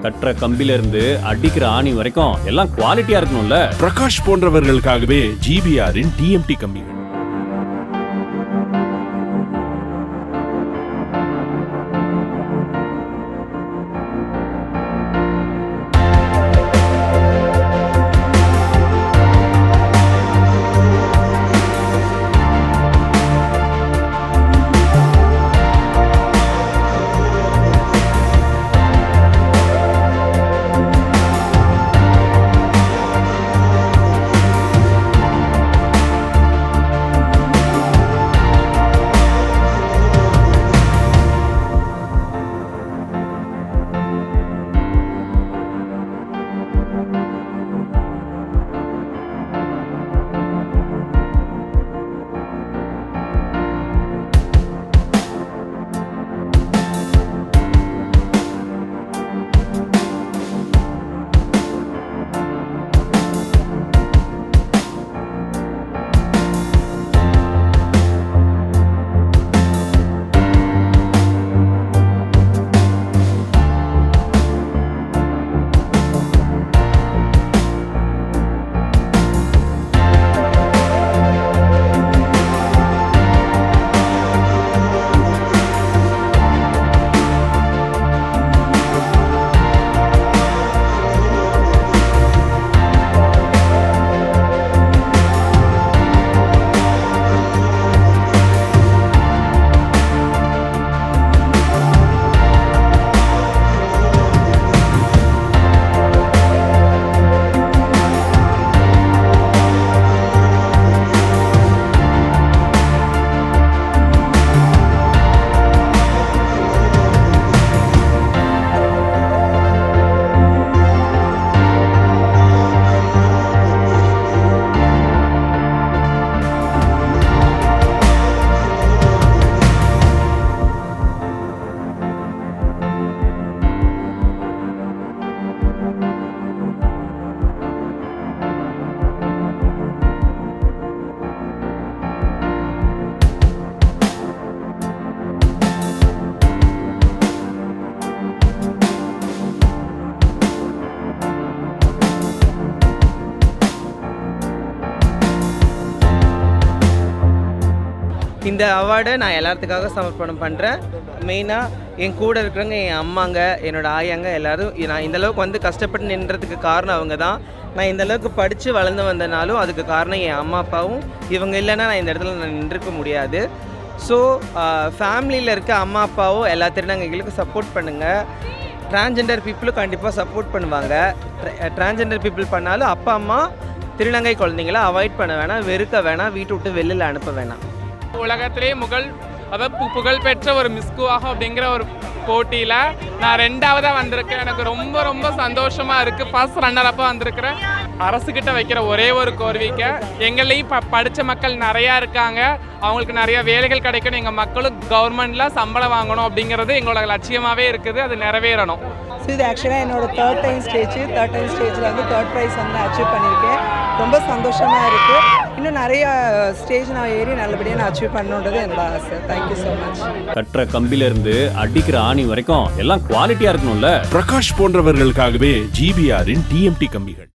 கட்டுற கம்பில இருந்து அடிக்கிற ஆணி வரைக்கும் எல்லாம் குவாலிட்டியா இருக்கணும்ல. பிரகாஷ் போன்றவர்களுக்காகவே ஜிபிஆரின் டிஎம்டி கம்பிகள். இந்த அவார்டை நான் எல்லாத்துக்காக சமர்ப்பணம் பண்ணுறேன். மெயினாக என் கூட இருக்கிறவங்க, என் அம்மாங்க, என்னோடய ஆயாங்க எல்லோரும் நான் இந்தளவுக்கு வந்து கஷ்டப்பட்டு நின்றதுக்கு காரணம் அவங்க தான். நான் இந்தளவுக்கு படித்து வளர்ந்து வந்தனாலும் அதுக்கு காரணம் என் அம்மா அப்பாவும். இவங்க இல்லைன்னா நான் இந்த இடத்துல நான் நின்றுக்க முடியாது. ஸோ ஃபேமிலியில் இருக்க அம்மா அப்பாவும் எல்லா திருநங்கைகளுக்கும் சப்போர்ட் பண்ணுங்கள். டிரான்ஜெண்டர் பீப்புளும் கண்டிப்பாக சப்போர்ட் பண்ணுவாங்க. டிரான்ஜெண்டர் பீப்புள் பண்ணாலும் அப்பா அம்மா திருநங்கை குழந்தைங்கள அவாய்ட் பண்ண வேணாம், வெறுக்க வேணாம், வீட்டு விட்டு வெளியில் அனுப்ப வேணாம். உலகத்திலே புகழ்பெற்ற ஒரு மிஸ்குவாக அப்படிங்கிற ஒரு போட்டியில் நான் 2ஆவதாக வந்திருக்கேன். எனக்கு ரொம்ப ரொம்ப சந்தோஷமாக இருக்குது. ஃபர்ஸ்ட் ரன்னரப்பாக வந்திருக்கிறேன். அரசுக்கிட்ட வைக்கிற ஒரே ஒரு கோரிக்கை, எங்களையும் படித்த மக்கள் நிறையா இருக்காங்க, அவங்களுக்கு நிறைய வேலைகள் கிடைக்கணும், எங்கள் மக்களும் கவர்மெண்ட்டில் சம்பளம் வாங்கணும் அப்படிங்கிறது எங்களோட லட்சியமாகவே இருக்குது. அது நிறைவேறணும். ஸோ இது ஆக்சுவலாக என்னோட தேர்ட் டைம் ஸ்டேஜில் வந்து தேர்ட் ப்ரைஸ் வந்து நான் அச்சீவ் பண்ணியிருக்கேன். ரொம்ப சந்தோஷமாக இருக்குது. இன்னும் நிறைய ஸ்டேஜ் நான் ஏறி நல்லபடியாக நான் அச்சீவ் பண்ணணுன்றது என்னோட ஆசை. Thank you so much. கட்டுற கம்பில இருந்து அடிக்கிற ஆணி வரைக்கும் எல்லாம் குவாலிட்டியா இருக்கணும்ல. பிரகாஷ் போன்றவர்களுக்காகவே ஜிபிஆரின் டிஎம்டி கம்பிகள்.